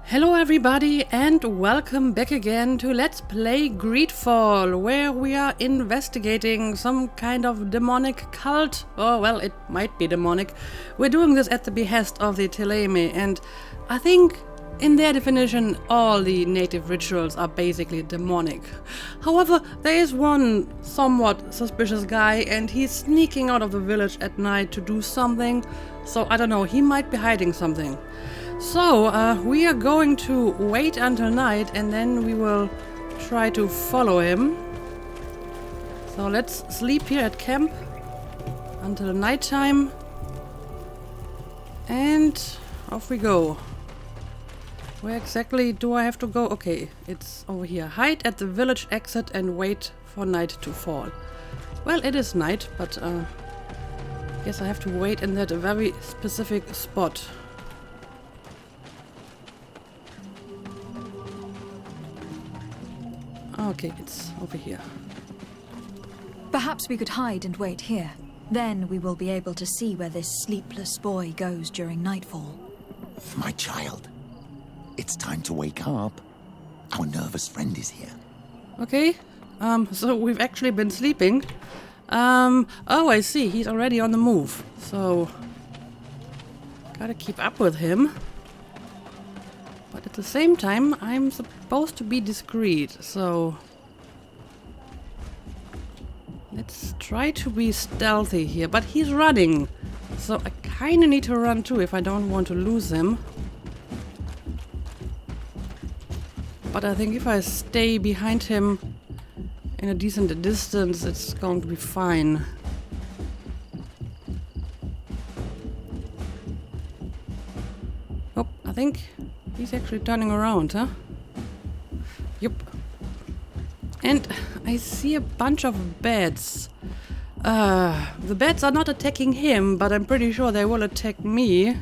Hello everybody and welcome back again to Let's Play Greedfall, where we are investigating some kind of demonic cult. Oh well, it might be demonic. We're doing this at the behest of the Teleme, and I think in their definition all the native rituals are basically demonic. However, there is one somewhat suspicious guy and he's sneaking out of the village at night to do something, so I don't know, he might be hiding something. So, we are going to wait until night and then we will try to follow him. So let's sleep here at camp until nighttime. And off we go. Where exactly do I have to go? Okay, it's over here. Hide at the village exit and wait for night to fall. Well, it is night, but guess I have to wait in that very specific spot. Okay, it's over here. Perhaps we could hide and wait here. Then we will be able to see where this sleepless boy goes during nightfall. My child, it's time to wake up. Our nervous friend is here. Okay, so we've actually been sleeping. Oh, I see, he's already on the move. So, gotta keep up with him. But at the same time, I'm supposed to be discreet, so let's try to be stealthy here. But he's running, so I kind of need to run too if I don't want to lose him. But I think if I stay behind him in a decent distance, it's going to be fine. Oh, I think he's actually turning around, huh? Yup. And I see a bunch of bats. The bats are not attacking him, but I'm pretty sure they will attack me.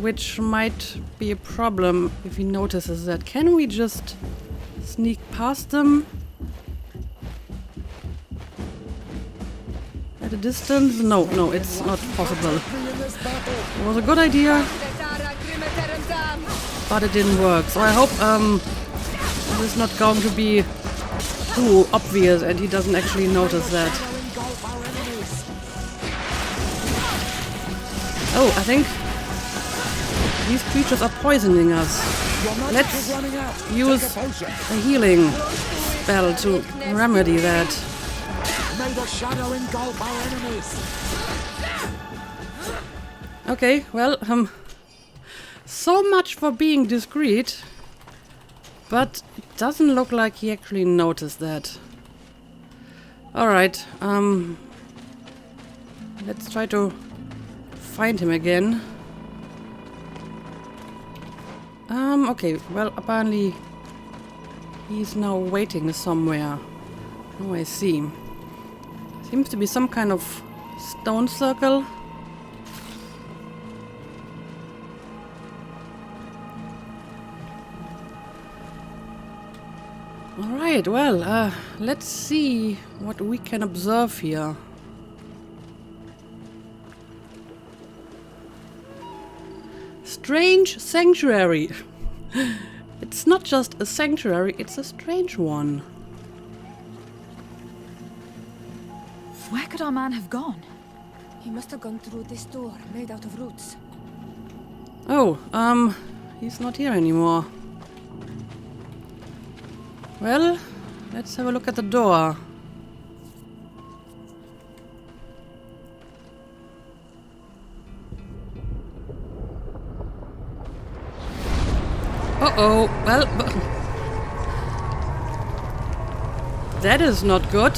Which might be a problem if he notices that. Can we just sneak past them? At a distance? No, it's not possible. It was a good idea, but it didn't work. So I hope this is not going to be too obvious and he doesn't actually notice that. Oh, I think these creatures are poisoning us. Let's use a healing spell to remedy that. Okay, well, so much for being discreet, but it doesn't look like he actually noticed that. Alright, let's try to find him again. Okay, well, apparently he's now waiting somewhere. Oh, I see. Seems to be some kind of stone circle. Alright, well, let's see what we can observe here. Strange sanctuary. It's not just a sanctuary, it's a strange one. Where could our man have gone? He must have gone through this door made out of roots. Oh, he's not here anymore. Well, let's have a look at the door. Uh-oh, well, that is not good.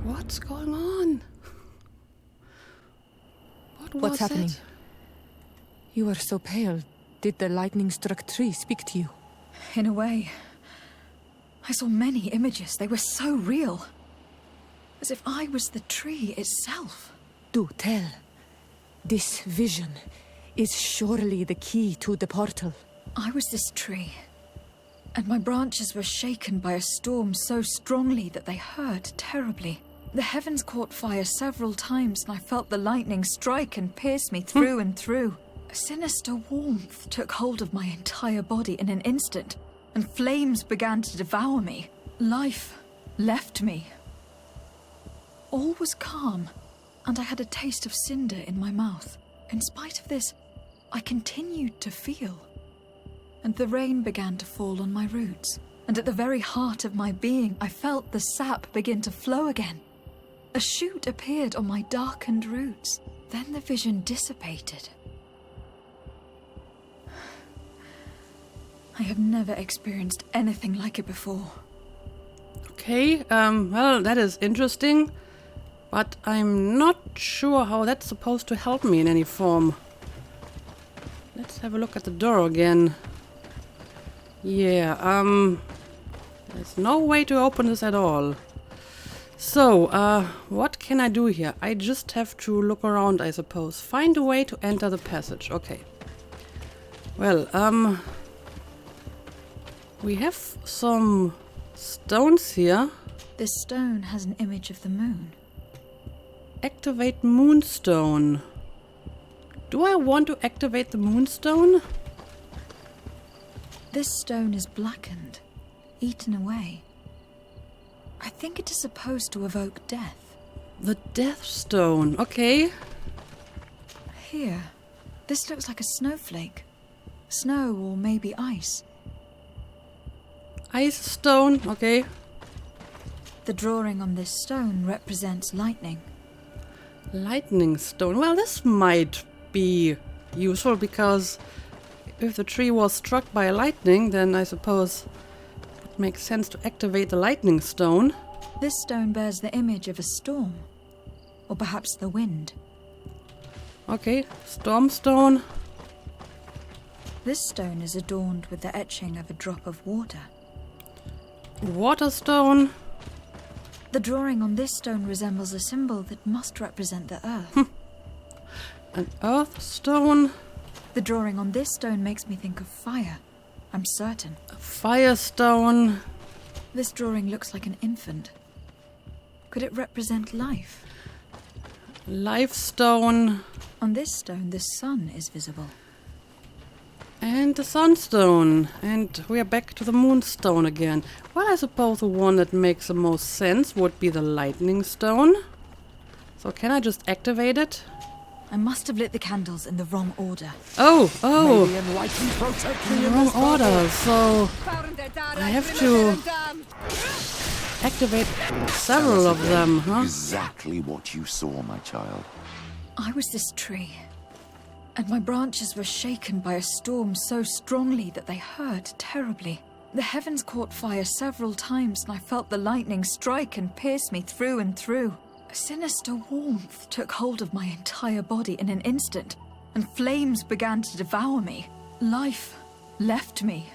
What's going on? What's happening? You are so pale. Did the lightning-struck tree speak to you? In a way. I saw many images. They were so real. As if I was the tree itself. Do tell. This vision is surely the key to the portal. I was this tree. and my branches were shaken by a storm so strongly that they hurt terribly. The heavens caught fire several times, and I felt the lightning strike and pierce me through and through. A sinister warmth took hold of my entire body in an instant, and flames began to devour me. Life left me. All was calm, and I had a taste of cinder in my mouth. In spite of this, I continued to feel. And the rain began to fall on my roots, and at the very heart of my being, I felt the sap begin to flow again. A shoot appeared on my darkened roots. Then the vision dissipated. I have never experienced anything like it before. Okay, well, that is interesting, but I'm not sure how that's supposed to help me in any form. Let's have a look at the door again. Yeah, there's no way to open this at all. So, what can I do here? I just have to look around, I suppose. Find a way to enter the passage. Okay. Well, we have some stones here. This stone has an image of the moon. Activate moonstone. Do I want to activate the moonstone? This stone is blackened, eaten away. I think it is supposed to evoke death. The death stone. Okay. Here, this looks like a snowflake. Snow or maybe ice. Ice stone. Okay. The drawing on this stone represents lightning. Lightning stone. Well, this might be useful because if the tree was struck by lightning, then I suppose it makes sense to activate the lightning stone. This stone bears the image of a storm, or perhaps the wind. Okay, storm stone. This stone is adorned with the etching of a drop of water. Water stone. The drawing on this stone resembles a symbol that must represent the earth. An earth stone. The drawing on this stone makes me think of fire. I'm certain. A fire stone. This drawing looks like an infant. Could it represent life? Life stone. On this stone, the sun is visible. And the sunstone. And we are back to the moonstone again. Well, I suppose the one that makes the most sense would be the lightning stone. So can I just activate it? I must have lit the candles in the wrong order. Oh! Maybe enlightened protect me In the in wrong this order, so I have to activate several of them, huh? Exactly what you saw, my child. I was this tree, and my branches were shaken by a storm so strongly that they hurt terribly. The heavens caught fire several times, and I felt the lightning strike and pierce me through and through. A sinister warmth took hold of my entire body in an instant, and flames began to devour me. Life left me.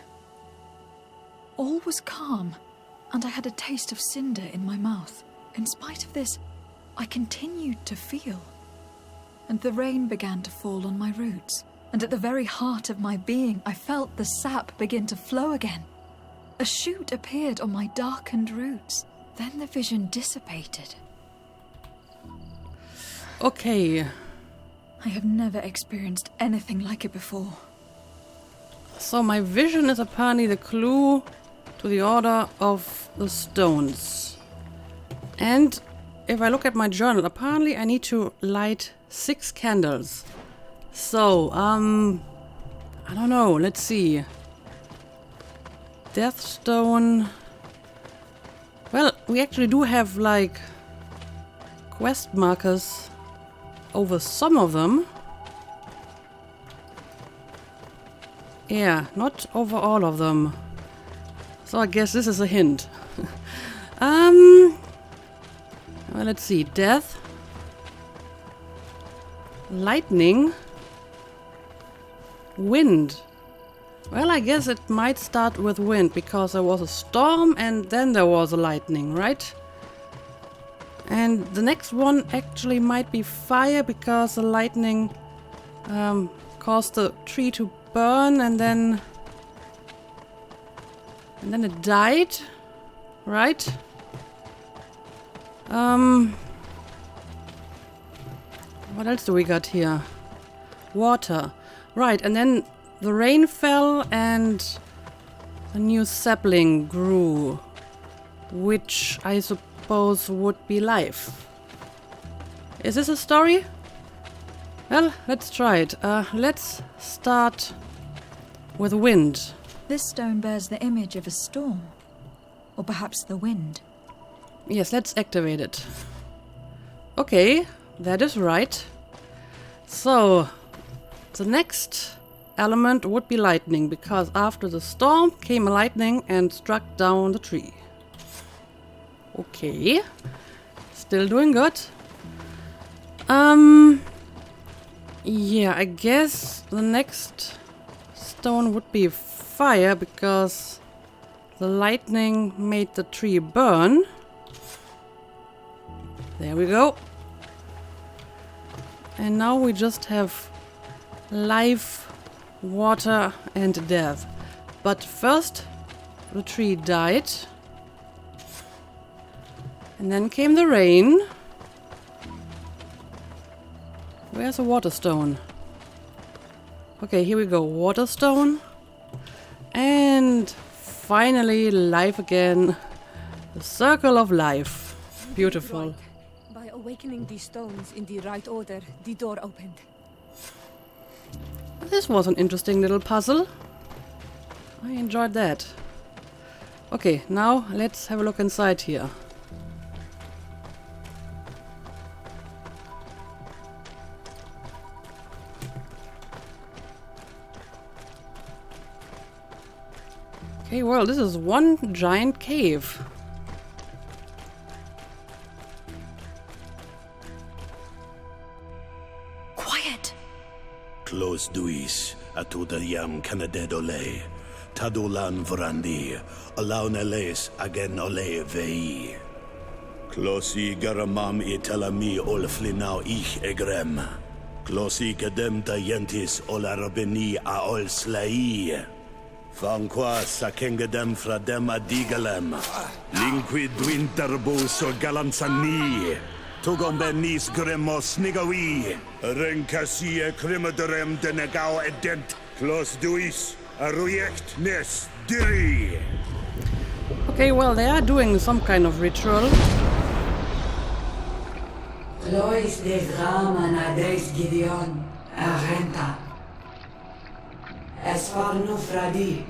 All was calm, and I had a taste of cinder in my mouth. In spite of this, I continued to feel. And the rain began to fall on my roots, and at the very heart of my being, I felt the sap begin to flow again. A shoot appeared on my darkened roots. Then the vision dissipated. Okay. I have never experienced anything like it before. So my vision is apparently the clue to the order of the stones. And if I look at my journal, apparently I need to light 6 candles. So, I don't know, let's see. Deathstone. Well, we actually do have, like, quest markers over some of them. Yeah, not over all of them. So I guess this is a hint. Well, let's see. Death. Lightning. Wind. Well, I guess it might start with wind, because there was a storm and then there was a lightning, right? And the next one actually might be fire, because the lightning caused the tree to burn, and then And then it died. Right? What else do we got here? Water. Right, and then the rain fell and a new sapling grew, which I suppose would be life. Is this a story? Well, let's try it. Let's start with wind. This stone bears the image of a storm. Or perhaps the wind. Yes, let's activate it. Okay, that is right. So, the next element would be lightning, because after the storm came lightning and struck down the tree. Okay, still doing good. Yeah, I guess the next stone would be fire, because the lightning made the tree burn. There we go. And now we just have life, water, and death. But first, the tree died. And then came the rain. Where's a water stone? Okay, here we go. Water stone. And finally, life again. The circle of life. Beautiful. By awakening these stones in the right order, the door opened. This was an interesting little puzzle. I enjoyed that. Okay, now let's have a look inside here. Okay, well, this is one giant cave. Quiet! Close duis, atudayam canadedole, tadulan vrandi, alaunales agen ole vei. Closi garamam itelami olflinau ich egrem. Closi kedem tayentis olarabeni aol slai. Fanqua sakengedem fradem adigalem. Linquid winterbus or galansani. Tugombenis gremos nigawi. Renkasie crimaderem denegao edent. Clos duis aruject nes diri. Okay, well, they are doing some kind of ritual. Lois des Raman ades Gideon Argenta. Es war nu fradi.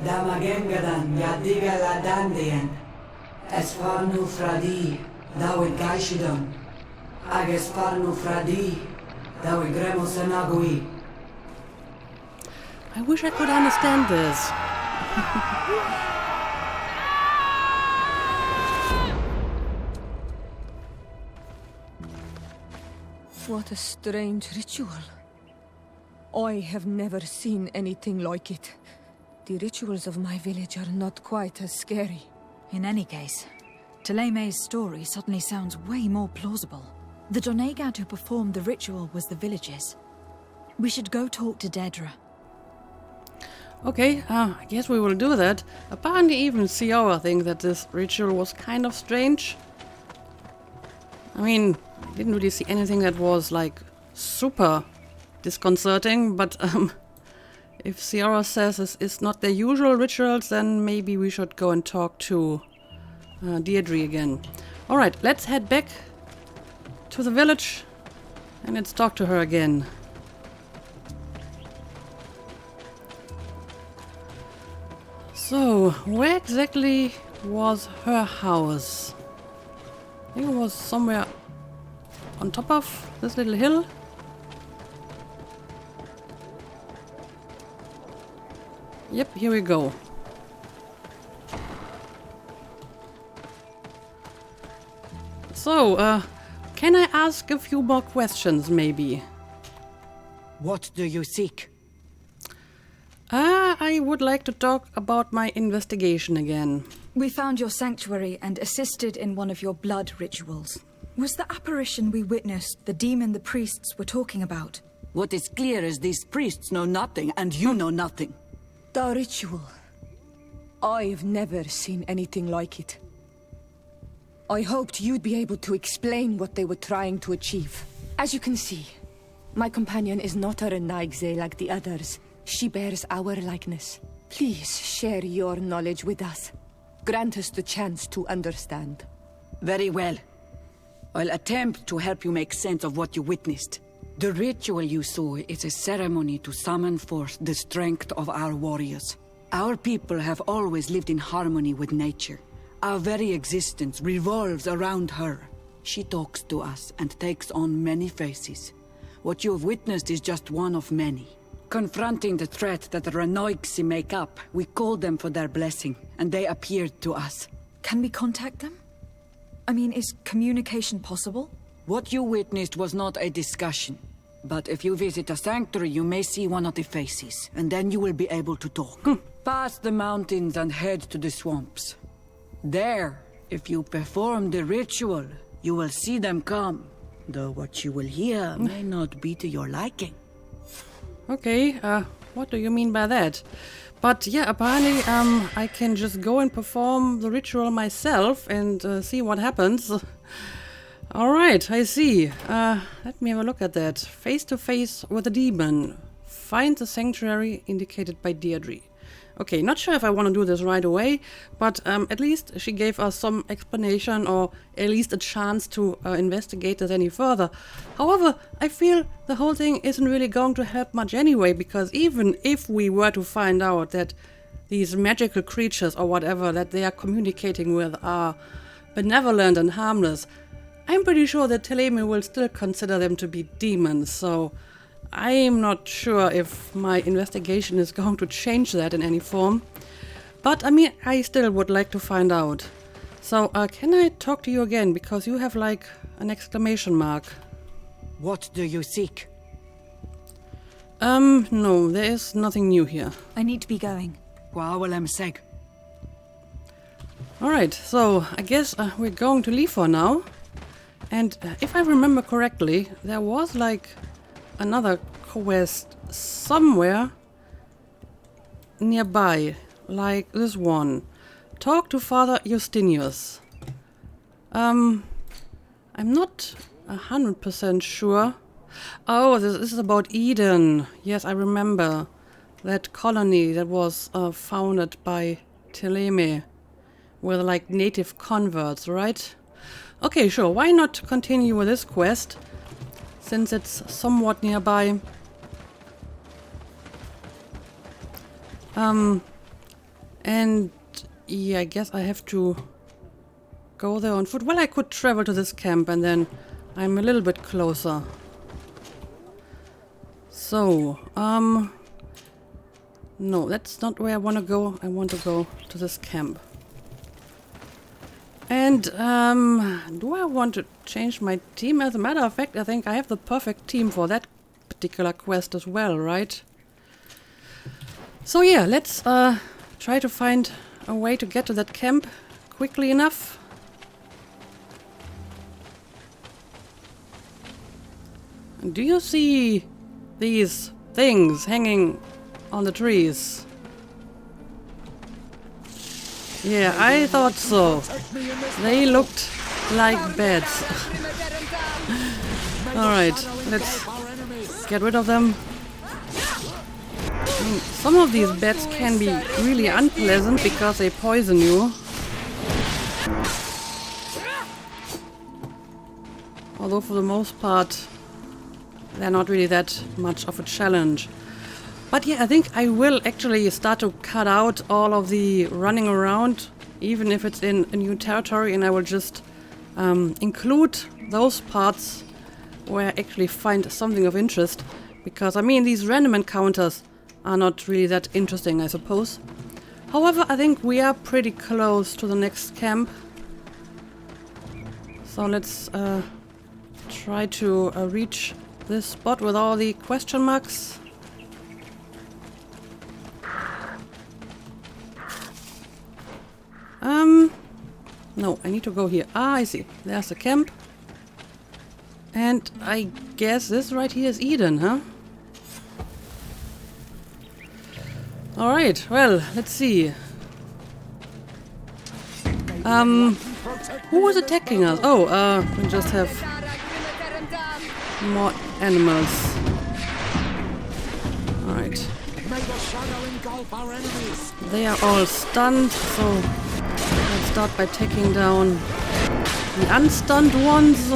Damagengadan yadiga la dandien. Es war nu fradi. David Gaishidon. Ages var nu fradi. David gremos enagui. I wish I could understand this. What a strange ritual. I have never seen anything like it. The rituals of my village are not quite as scary. In any case, Teleme's story suddenly sounds way more plausible. The Donegad who performed the ritual was the villagers. We should go talk to Dedra. Okay, I guess we will do that. Apparently even Ciara thinks that this ritual was kind of strange. I mean, I didn't really see anything that was like super disconcerting, but if Ciara says this is not their usual rituals, then maybe we should go and talk to Deirdre again. Alright, let's head back to the village and let's talk to her again. So, where exactly was her house? I think it was somewhere on top of this little hill. Yep, here we go. So, can I ask a few more questions, maybe? What do you seek? I would like to talk about my investigation again. We found your sanctuary and assisted in one of your blood rituals. Was the apparition we witnessed the demon the priests were talking about? What is clear is these priests know nothing, and you know nothing. The ritual. I've never seen anything like it. I hoped you'd be able to explain what they were trying to achieve. As you can see, my companion is not a Renaigze like the others. She bears our likeness. Please share your knowledge with us. Grant us the chance to understand. Very well. I'll attempt to help you make sense of what you witnessed. The ritual you saw is a ceremony to summon forth the strength of our warriors. Our people have always lived in harmony with nature. Our very existence revolves around her. She talks to us and takes on many faces. What you have witnessed is just one of many. Confronting the threat that the Renoixi make up, we called them for their blessing, and they appeared to us. Can we contact them? I mean, is communication possible? What you witnessed was not a discussion. But if you visit a sanctuary, you may see one of the faces, and then you will be able to talk. Pass the mountains and head to the swamps. There, if you perform the ritual, you will see them come. Though what you will hear may not be to your liking. Okay, what do you mean by that? But yeah, apparently I can just go and perform the ritual myself and see what happens. Alright, I see. Let me have a look at that. Face to face with a demon. Find the sanctuary indicated by Deirdre. Okay, not sure if I want to do this right away, but at least she gave us some explanation, or at least a chance to investigate this any further. However, I feel the whole thing isn't really going to help much anyway, because even if we were to find out that these magical creatures or whatever that they are communicating with are benevolent and harmless, I'm pretty sure that Teleme will still consider them to be demons, so I'm not sure if my investigation is going to change that in any form. But I mean, I still would like to find out. So, can I talk to you again? Because you have like an exclamation mark. What do you seek? No, there is nothing new here. I need to be going. Seg. Alright, so I guess we're going to leave for now. And if I remember correctly, there was like another quest somewhere nearby, like this one. Talk to Father Justinius. I'm not 100% sure. Oh, this is about Eden. Yes, I remember that colony that was founded by Teleme with like native converts, right? Okay, sure, why not continue with this quest, since it's somewhat nearby. And yeah, I guess I have to go there on foot. Well, I could travel to this camp and then I'm a little bit closer. So, no, that's not where I want to go. I want to go to this camp. And, do I want to change my team? As a matter of fact, I think I have the perfect team for that particular quest as well, right? So yeah, let's try to find a way to get to that camp quickly enough. Do you see these things hanging on the trees? Yeah, I thought so. They looked like beds. Alright, let's get rid of them. Some of these bats can be really unpleasant because they poison you. Although for the most part, they're not really that much of a challenge. But yeah, I think I will actually start to cut out all of the running around, even if it's in a new territory, and I will just include those parts where I actually find something of interest. Because, I mean, these random encounters are not really that interesting, I suppose. However, I think we are pretty close to the next camp. So let's try to reach this spot with all the question marks. No, I need to go here. Ah, I see. There's the camp. And I guess this right here is Eden, huh? Alright, well, let's see. Who was attacking us? Oh, we just have more animals. Alright. They are all stunned, so let's start by taking down the unstunned ones.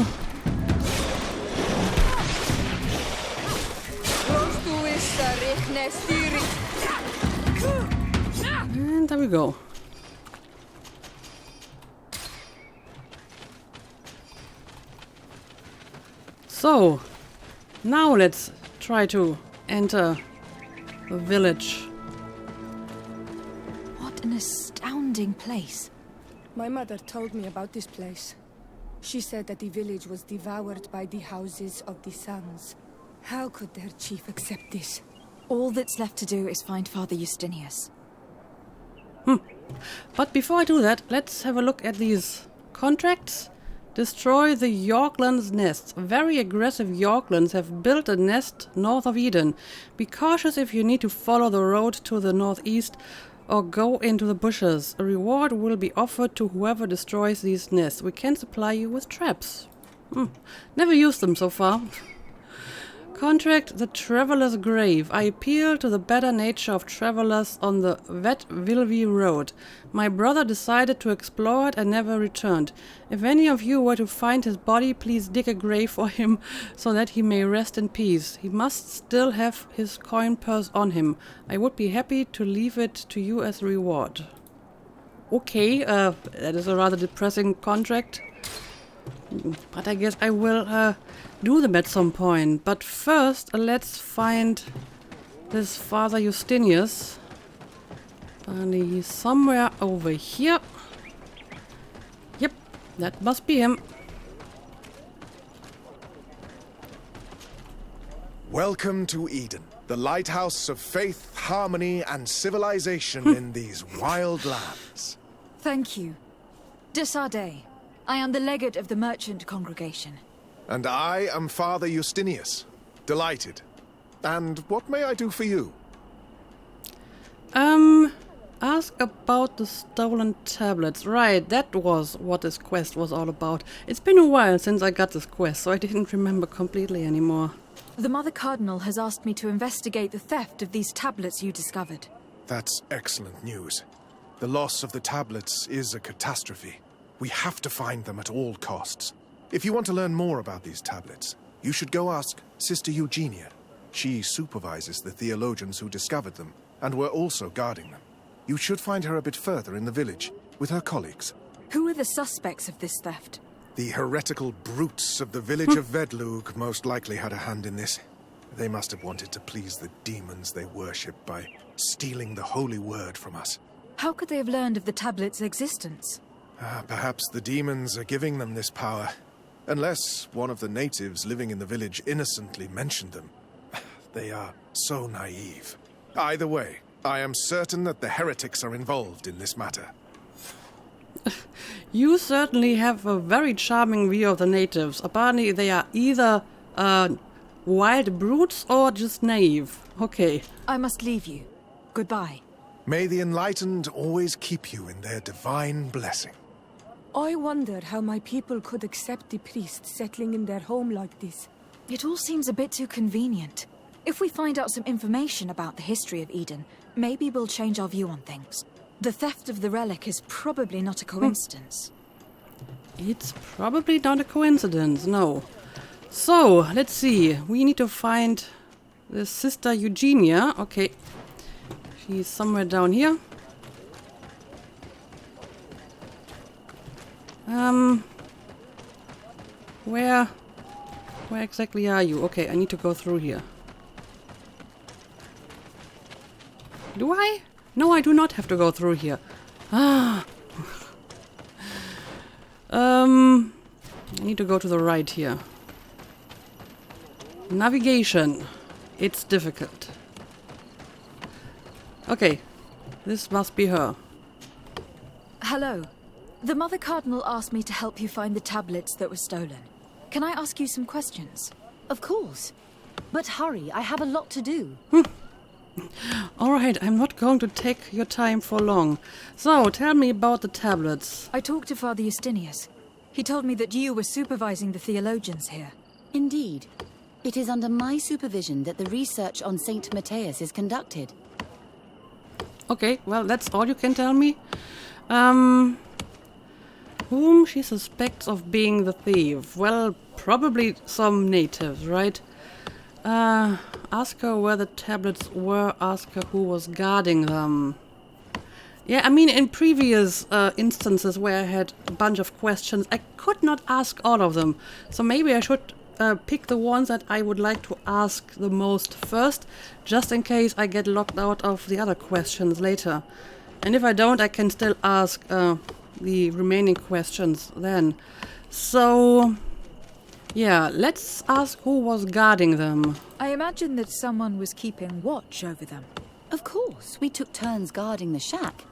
And there we go. So, now let's try to enter the village. What an astounding place. My mother told me about this place. She said that the village was devoured by the houses of the sons. How could their chief accept this? All that's left to do is find Father Justinius. But before I do that, let's have a look at these contracts. Destroy the Yorklands nests. Very aggressive Yorklands have built a nest north of Eden. Be cautious if you need to follow the road to the northeast or go into the bushes. A reward will be offered to whoever destroys these nests. We can supply you with traps. Never used them so far. Contract the Traveler's Grave. I appeal to the better nature of travelers on the Vet Vilvi Road. My brother decided to explore it and never returned. If any of you were to find his body, please dig a grave for him so that he may rest in peace. He must still have his coin purse on him. I would be happy to leave it to you as a reward. Okay, that is a rather depressing contract. But I guess I will do them at some point. But first, let's find this Father Justinius. And he's somewhere over here. Yep, that must be him. Welcome to Eden, the lighthouse of faith, harmony, and civilization in these wild lands. Thank you. De Sade. I am the legate of the merchant congregation. And I am Father Justinius. Delighted. And what may I do for you? Ask about the stolen tablets. Right, that was what this quest was all about. It's been a while since I got this quest, so I didn't remember completely anymore. The Mother Cardinal has asked me to investigate the theft of these tablets you discovered. That's excellent news. The loss of the tablets is a catastrophe. We have to find them at all costs. If you want to learn more about these tablets, you should go ask Sister Eugenia. She supervises the theologians who discovered them, and were also guarding them. You should find her a bit further in the village, with her colleagues. Who are the suspects of this theft? The heretical brutes of the village of Vedlug most likely had a hand in this. They must have wanted to please the demons they worship by stealing the holy word from us. How could they have learned of the tablet's existence? Perhaps the demons are giving them this power. Unless one of the natives living in the village innocently mentioned them. They are so naive. Either way, I am certain that the heretics are involved in this matter. You certainly have a very charming view of the natives. Apparently they are either wild brutes or just naive. Okay. I must leave you. Goodbye. May the enlightened always keep you in their divine blessing. I wonder how my people could accept the priest settling in their home like this. It all seems a bit too convenient. If we find out some information about the history of Eden, maybe we'll change our view on things. The theft of the relic is probably not a coincidence. It's probably not a coincidence, no. So, let's see. We need to find the Sister Eugenia. Okay. She's somewhere down here. Where exactly are you? Okay, I need to go through here. Do I? No, I do not have to go through here. I need to go to the right here. Navigation. It's difficult. Okay, this must be her. Hello. The Mother Cardinal asked me to help you find the tablets that were stolen. Can I ask you some questions? Of course. But hurry, I have a lot to do. Alright, I'm not going to take your time for long. So, tell me about the tablets. I talked to Father Justinius. He told me that you were supervising the theologians here. Indeed. It is under my supervision that the research on Saint Matthias is conducted. Okay, well, that's all you can tell me. Whom she suspects of being the thief? Well, probably some natives, right? Ask her where the tablets were, ask her who was guarding them. Yeah, I mean, in previous instances where I had a bunch of questions, I could not ask all of them. So maybe I should pick the ones that I would like to ask the most first, just in case I get locked out of the other questions later. And if I don't, I can still ask the remaining questions then. So, yeah, let's ask who was guarding them. I imagine that someone was keeping watch over them. Of course, we took turns guarding the shack.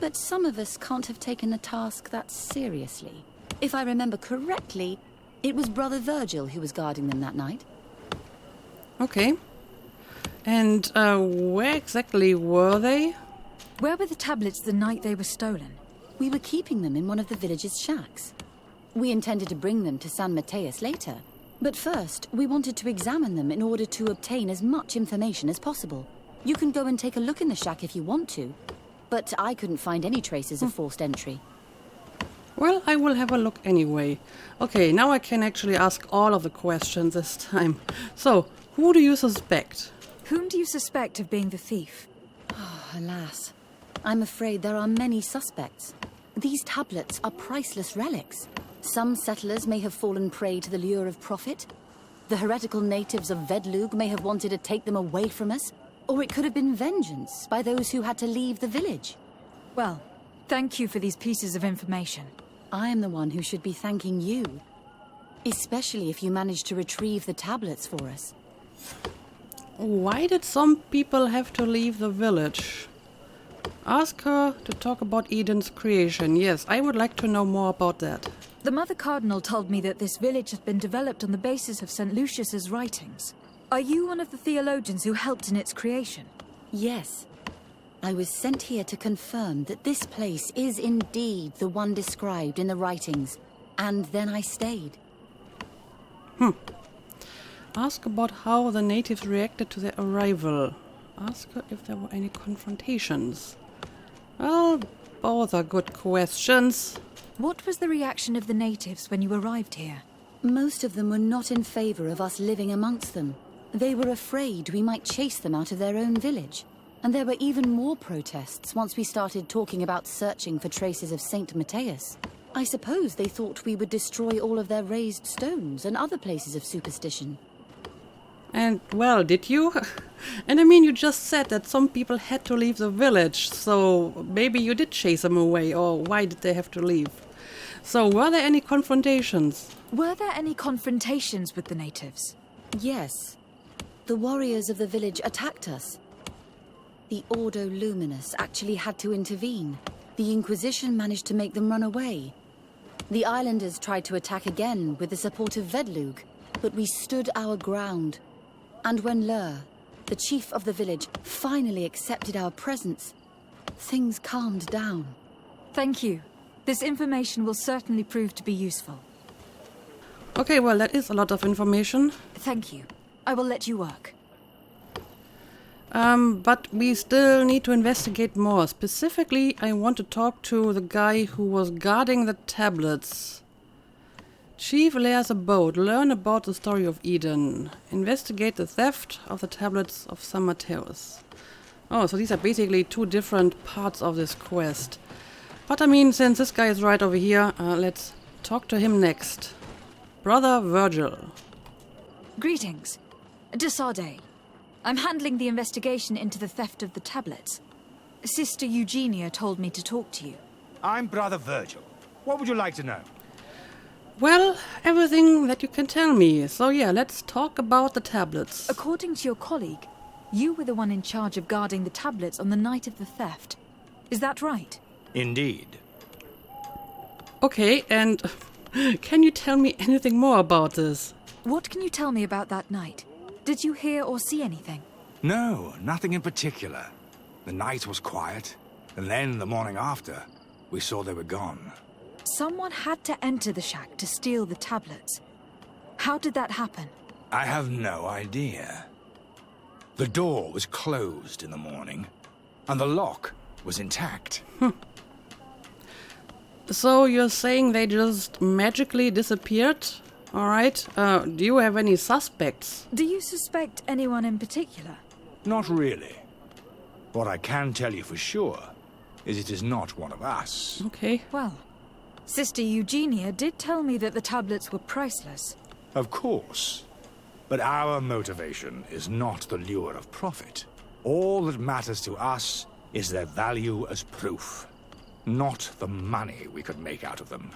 But some of us can't have taken the task that seriously. If I remember correctly, it was Brother Virgil who was guarding them that night. Okay. And where exactly were they? Where were the tablets the night they were stolen? We were keeping them in one of the village's shacks. We intended to bring them to San Matthias later. But first, we wanted to examine them in order to obtain as much information as possible. You can go and take a look in the shack if you want to. But I couldn't find any traces of forced entry. Well, I will have a look anyway. Okay, now I can actually ask all of the questions this time. So, who do you suspect? Whom do you suspect of being the thief? Oh, alas. I'm afraid there are many suspects. These tablets are priceless relics. Some settlers may have fallen prey to the lure of profit. The heretical natives of Vedlug may have wanted to take them away from us. Or it could have been vengeance by those who had to leave the village. Well, thank you for these pieces of information. I am the one who should be thanking you. Especially if you managed to retrieve the tablets for us. Why did some people have to leave the village? Ask her to talk about Eden's creation. Yes, I would like to know more about that. The Mother Cardinal told me that this village has been developed on the basis of St. Lucius's writings. Are you one of the theologians who helped in its creation? Yes. I was sent here to confirm that this place is indeed the one described in the writings, and then I stayed. Ask about how the natives reacted to their arrival. Ask her if there were any confrontations. Well, both are good questions. What was the reaction of the natives when you arrived here? Most of them were not in favor of us living amongst them. They were afraid we might chase them out of their own village. And there were even more protests once we started talking about searching for traces of Saint Matthias. I suppose they thought we would destroy all of their raised stones and other places of superstition. And, well, did you? And I mean, you just said that some people had to leave the village, so maybe you did chase them away, or why did they have to leave? So, were there any confrontations? Were there any confrontations with the natives? Yes. The warriors of the village attacked us. The Ordo Luminous actually had to intervene. The Inquisition managed to make them run away. The islanders tried to attack again with the support of Vedlug, but we stood our ground. And when Lur, the chief of the village, finally accepted our presence, things calmed down. Thank you. This information will certainly prove to be useful. Okay, well, that is a lot of information. Thank you. I will let you work. But we still need to investigate more. Specifically, I want to talk to the guy who was guarding the tablets. Chief Lear's abode. Learn about the story of Eden. Investigate the theft of the tablets of San Matthias. Oh, so these are basically two different parts of this quest. But I mean, since this guy is right over here, let's talk to him next. Brother Virgil. Greetings. De Sade. I'm handling the investigation into the theft of the tablets. Sister Eugenia told me to talk to you. I'm Brother Virgil. What would you like to know? Well, everything that you can tell me. So yeah, let's talk about the tablets. According to your colleague, you were the one in charge of guarding the tablets on the night of the theft. Is that right? Indeed. Okay, and can you tell me anything more about this? What can you tell me about that night? Did you hear or see anything? No, nothing in particular. The night was quiet, and then the morning after, we saw they were gone. Someone had to enter the shack to steal the tablets. How did that happen? I have no idea. The door was closed in the morning, and the lock was intact. So you're saying they just magically disappeared? Alright. Do you have any suspects? Do you suspect anyone in particular? Not really. What I can tell you for sure is it is not one of us. Okay. Well, Sister Eugenia did tell me that the tablets were priceless. Of course. But our motivation is not the lure of profit. All that matters to us is their value as proof, not the money we could make out of them.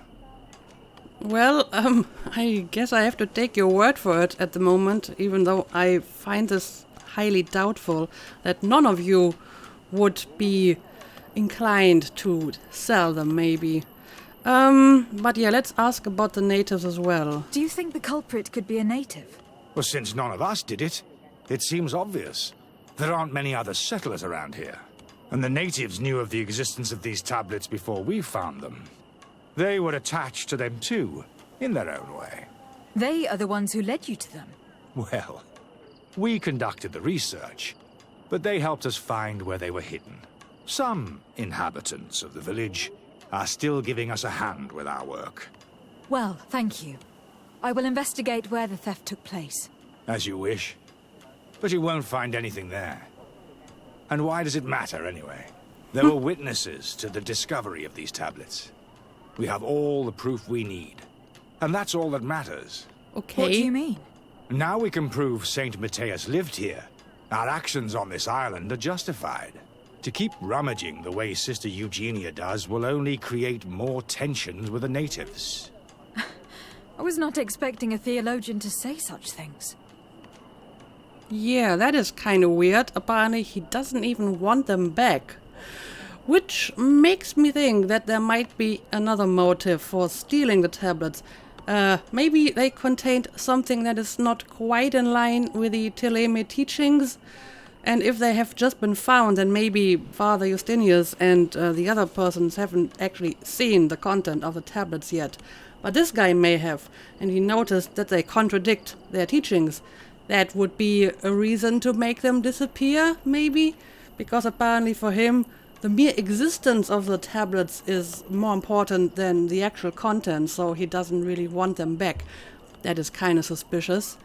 Well, I guess I have to take your word for it at the moment, even though I find this highly doubtful that none of you would be inclined to sell them, maybe. But yeah, let's ask about the natives as well. Do you think the culprit could be a native? Well, since none of us did it, it seems obvious. There aren't many other settlers around here, and the natives knew of the existence of these tablets before we found them. They were attached to them too, in their own way. They are the ones who led you to them. Well, we conducted the research, but they helped us find where they were hidden. Some inhabitants of the village are still giving us a hand with our work. Well, thank you. I will investigate where the theft took place. As you wish. But you won't find anything there. And why does it matter, anyway? There were witnesses to the discovery of these tablets. We have all the proof we need. And that's all that matters. Okay. What do you mean? Now we can prove Saint Matthias lived here. Our actions on this island are justified. To keep rummaging the way Sister Eugenia does will only create more tensions with the natives. I was not expecting a theologian to say such things. Yeah, that is kind of weird. Apparently he doesn't even want them back. Which makes me think that there might be another motive for stealing the tablets. Maybe they contained something that is not quite in line with the Teleme teachings. And if they have just been found, then maybe Father Justinius and the other persons haven't actually seen the content of the tablets yet. But this guy may have, and he noticed that they contradict their teachings. That would be a reason to make them disappear, maybe? Because apparently for him, the mere existence of the tablets is more important than the actual content, so he doesn't really want them back. That is kind of suspicious.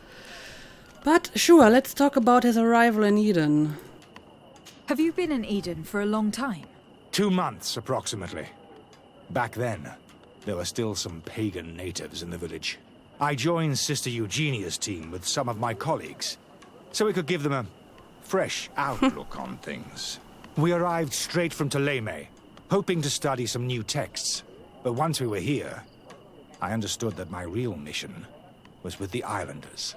But sure, let's talk about his arrival in Eden. Have you been in Eden for a long time? 2 months, approximately. Back then, there were still some pagan natives in the village. I joined Sister Eugenia's team with some of my colleagues, so we could give them a fresh outlook on things. We arrived straight from Teleme, hoping to study some new texts. But once we were here, I understood that my real mission was with the islanders.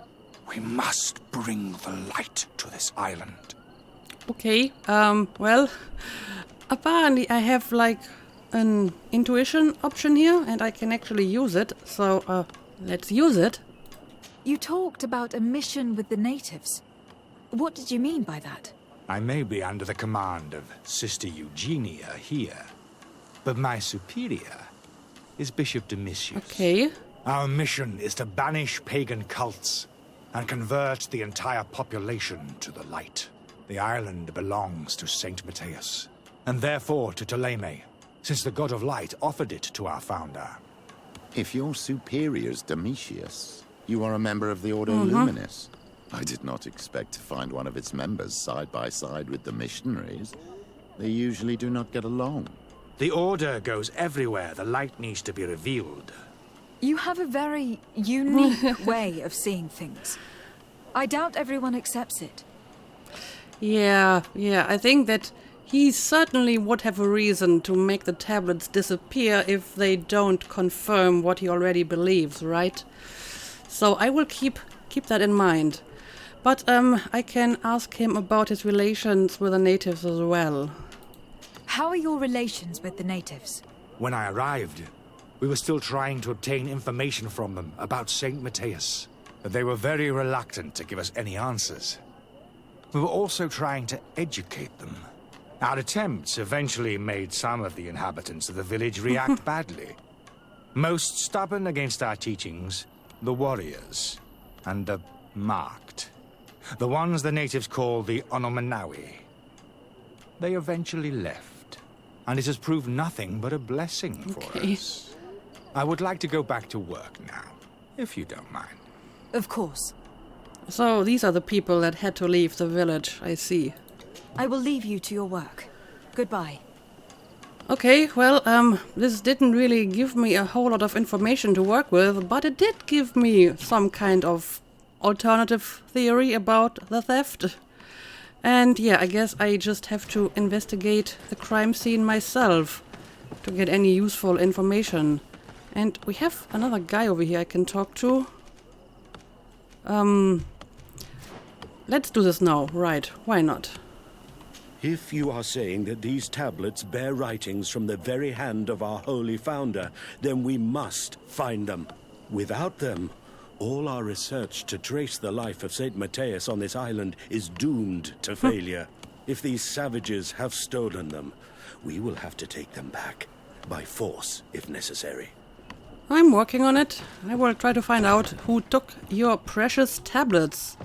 We must bring the light to this island. Okay, well, apparently I have like an intuition option here, and I can actually use it, so let's use it. You talked about a mission with the natives. What did you mean by that? I may be under the command of Sister Eugenia here, but my superior is Bishop Domitius. Okay. Our mission is to banish pagan cults and convert the entire population to the light. The island belongs to Saint Matthias, and therefore to Teleme, since the God of Light offered it to our founder. If your superior's Domitius, you are a member of the Ordo Luminis. I did not expect to find one of its members side by side with the missionaries. They usually do not get along. The Order goes everywhere the light needs to be revealed. You have a very unique way of seeing things. I doubt everyone accepts it. Yeah, I think that he certainly would have a reason to make the tablets disappear if they don't confirm what he already believes, right? So I will keep that in mind. But I can ask him about his relations with the natives as well. How are your relations with the natives? When I arrived, we were still trying to obtain information from them about Saint Matthias. But they were very reluctant to give us any answers. We were also trying to educate them. Our attempts eventually made some of the inhabitants of the village react badly. Most stubborn against our teachings, the warriors, and the marked. The ones the natives call the Onomanawi. They eventually left, and it has proved nothing but a blessing for us. I would like to go back to work now, if you don't mind. Of course. So these are the people that had to leave the village, I see. I will leave you to your work. Goodbye. Okay, well, this didn't really give me a whole lot of information to work with, but it did give me some kind of alternative theory about the theft. And yeah, I guess I just have to investigate the crime scene myself to get any useful information. And we have another guy over here I can talk to. Let's do this now, right? Why not? If you are saying that these tablets bear writings from the very hand of our holy founder, then we must find them. Without them, all our research to trace the life of St. Matthias on this island is doomed to failure. If these savages have stolen them, we will have to take them back, by force if necessary. I'm working on it. I will try to find out who took your precious tablets.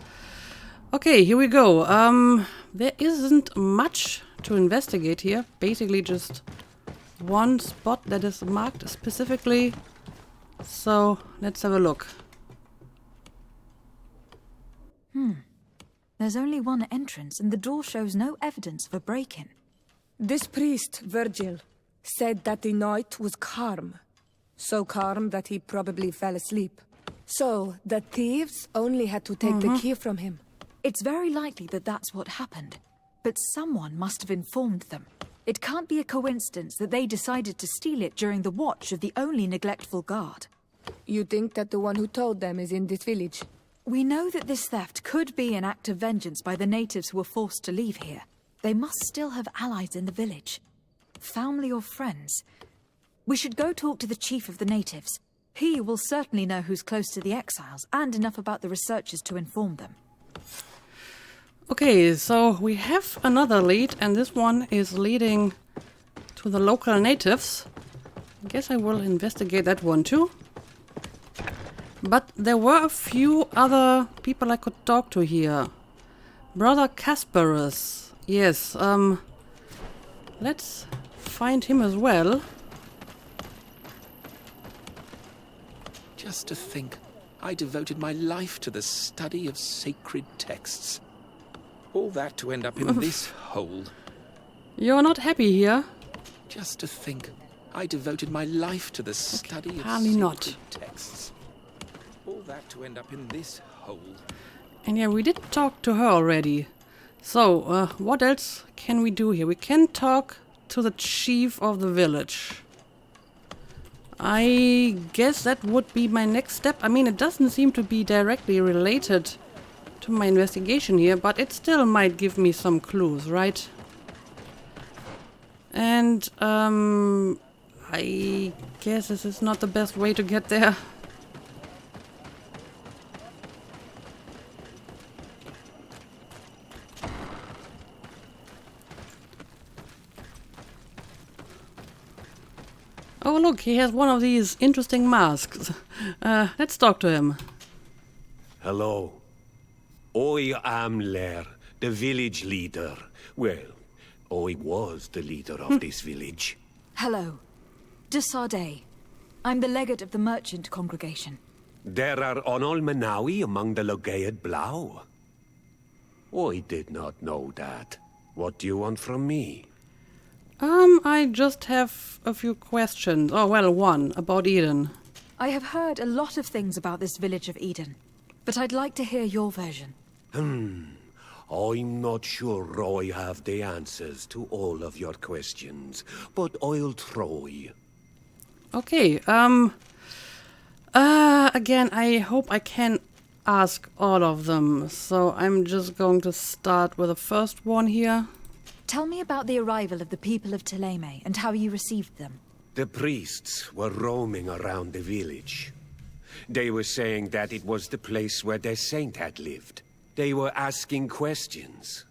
Okay, here we go. There isn't much to investigate here. Basically just one spot that is marked specifically. So, let's have a look. There's only one entrance, and the door shows no evidence of a break-in. This priest, Virgil, said that the night was calm. So calm that he probably fell asleep. So, the thieves only had to take the key from him. It's very likely that that's what happened. But someone must have informed them. It can't be a coincidence that they decided to steal it during the watch of the only neglectful guard. You think that the one who told them is in this village? We know that this theft could be an act of vengeance by the natives who were forced to leave here. They must still have allies in the village. Family or friends. We should go talk to the chief of the natives. He will certainly know who's close to the exiles, and enough about the researchers to inform them. Okay, so we have another lead, and this one is leading to the local natives. I guess I will investigate that one too. But there were a few other people I could talk to here. Brother Casparus. Yes, let's find him as well. Just to think, I devoted my life to the study of sacred texts. All that to end up in this hole. You're not happy here? Just to think, I devoted my life to the study of apparently sacred not. texts. All that to end up in this hole. And yeah, we did talk to her already. So, what else can we do here? We can talk to the chief of the village. I guess that would be my next step. I mean, it doesn't seem to be directly related to my investigation here, but it still might give me some clues, right? And, I guess this is not the best way to get there. Oh, look, he has one of these interesting masks. Let's talk to him. Hello. I am Lair, the village leader. Well, I was the leader of this village. Hello. De Sade. I'm the legate of the merchant congregation. There are Onolmanawi among the Logead Blau. I did not know that. What do you want from me? I just have a few questions. Oh, well, one about Eden. I have heard a lot of things about this village of Eden, but I'd like to hear your version. I'm not sure I have the answers to all of your questions, but I'll try. Okay, again, I hope I can ask all of them, so I'm just going to start with the first one here. Tell me about the arrival of the people of Thélème and how you received them. The priests were roaming around the village. They were saying that it was the place where their saint had lived. They were asking questions,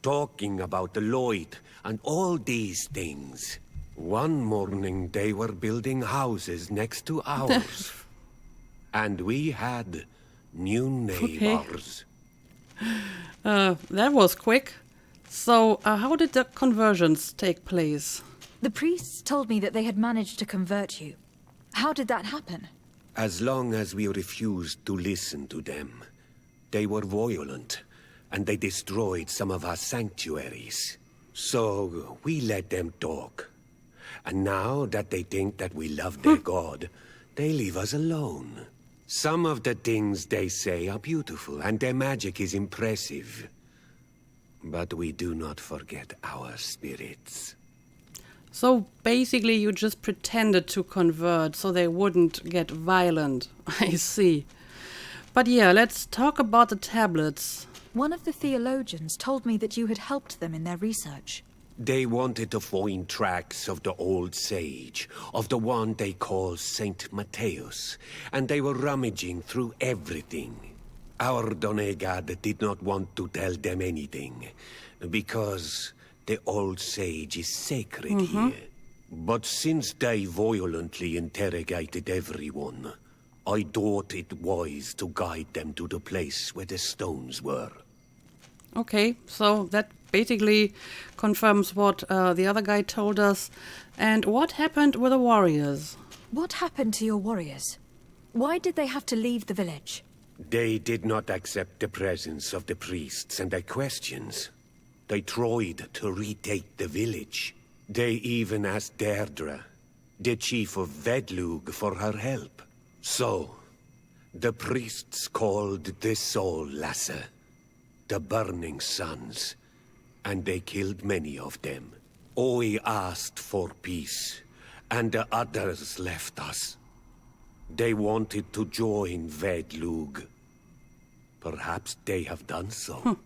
talking about the Lloyd and all these things. One morning they were building houses next to ours. And we had new neighbors. That was quick. So, how did the conversions take place? The priests told me that they had managed to convert you. How did that happen? As long as we refused to listen to them, they were violent, and they destroyed some of our sanctuaries. So, we let them talk. And now that they think that we love their god, they leave us alone. Some of the things they say are beautiful, and their magic is impressive. But we do not forget our spirits. So basically you just pretended to convert so they wouldn't get violent. I see. But yeah, let's talk about the tablets. One of the theologians told me that you had helped them in their research. They wanted to find tracks of the old sage, of the one they call Saint Matthäus, and they were rummaging through everything. Our Donegad did not want to tell them anything, because the old sage is sacred here. But since they violently interrogated everyone, I thought it wise to guide them to the place where the stones were. Okay, so that basically confirms what the other guy told us. And what happened with the warriors? What happened to your warriors? Why did they have to leave the village? They did not accept the presence of the priests and their questions. They tried to retake the village. They even asked Deirdre, the chief of Vedlug, for her help. So, the priests called the Soul Lasser, the Burning Suns, and they killed many of them. I asked for peace, and the others left us. They wanted to join Vedlug. Perhaps they have done so.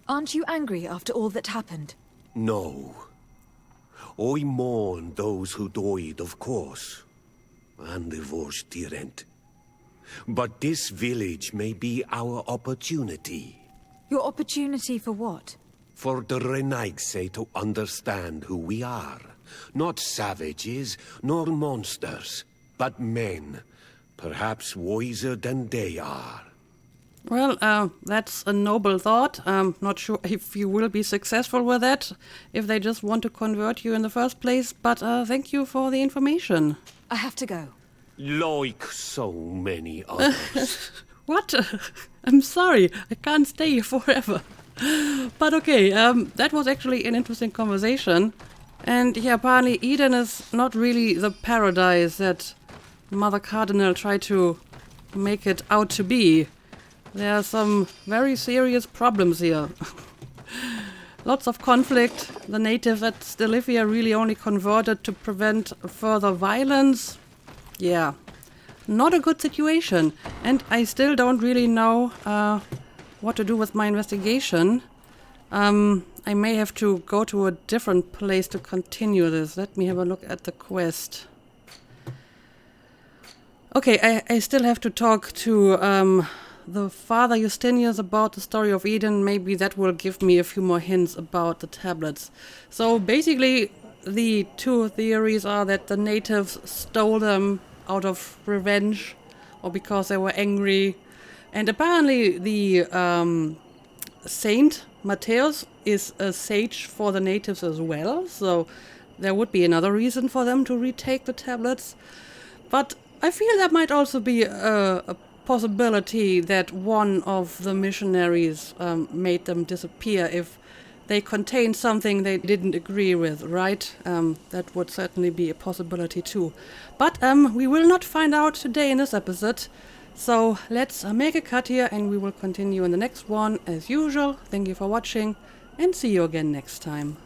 Aren't you angry after all that happened? No. I mourn those who died, of course, and the Vorstyrent. But this village may be our opportunity. Your opportunity for what? For the Renaigse to understand who we are. Not savages, nor monsters, but men. Perhaps wiser than they are. Well, that's a noble thought. I'm not sure if you will be successful with that, if they just want to convert you in the first place, but thank you for the information. I have to go. Like so many others. What? I'm sorry, I can't stay here forever. But okay, that was actually an interesting conversation. And yeah, apparently Eden is not really the paradise that Mother Cardinal tried to make it out to be. There are some very serious problems here. Lots of conflict. The natives that still live here really only converted to prevent further violence. Yeah, not a good situation. And I still don't really know what to do with my investigation. I may have to go to a different place to continue this. Let me have a look at the quest. Okay, I still have to talk to the Father Justinius about the story of Eden. Maybe that will give me a few more hints about the tablets. So basically, the two theories are that the natives stole them out of revenge or because they were angry. And apparently the Saint Matthäus is a sage for the natives as well. So there would be another reason for them to retake the tablets. But I feel that might also be a possibility that one of the missionaries made them disappear if they contained something they didn't agree with, right? That would certainly be a possibility too. But we will not find out today in this episode. So let's make a cut here and we will continue in the next one as usual. Thank you for watching and see you again next time.